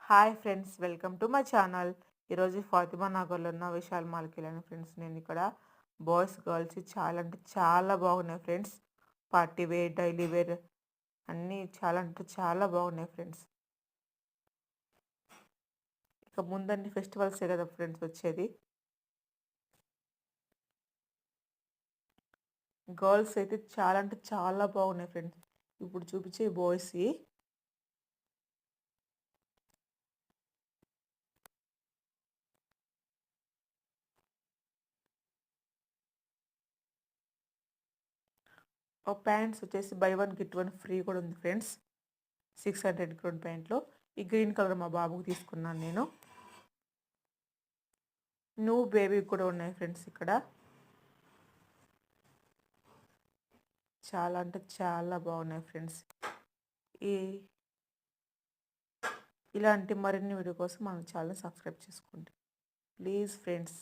Hi friends, welcome to my channel. ఈరోజు ఫాతిమా నగర్లో ఉన్న విశాల్ మాల్కి వెళ్ళాను ఫ్రెండ్స్. నేను ఇక్కడ బాయ్స్ గర్ల్స్ చాలా అంటే చాలా బాగున్నాయి friends. Party wear, daily wear అన్నీ చాలా అంటే చాలా బాగున్నాయి ఫ్రెండ్స్. ఇక ముందన్ని ఫెస్టివల్సే కదా ఫ్రెండ్స్ వచ్చేది. గర్ల్స్ అయితే చాలా అంటే చాలా బాగున్నాయి ఫ్రెండ్స్. ఇప్పుడు చూపించే బాయ్స్ ప్యాంట్స్ వచ్చేసి by one get one free కూడా ఉంది ఫ్రెండ్స్. 600 గ్రౌండ్ ప్యాంట్లో ఈ గ్రీన్ కలర్ మా బాబుకి తీసుకున్నాను నేను. న్యూ బేబీ కూడా ఉన్నాయి ఫ్రెండ్స్. ఇక్కడ చాలా అంటే చాలా బాగున్నాయి ఫ్రెండ్స్. ఈ ఇలాంటి మరిన్ని వీడియో కోసం మన ఛానల్ సబ్స్క్రైబ్ చేసుకోండి ప్లీజ్ ఫ్రెండ్స్.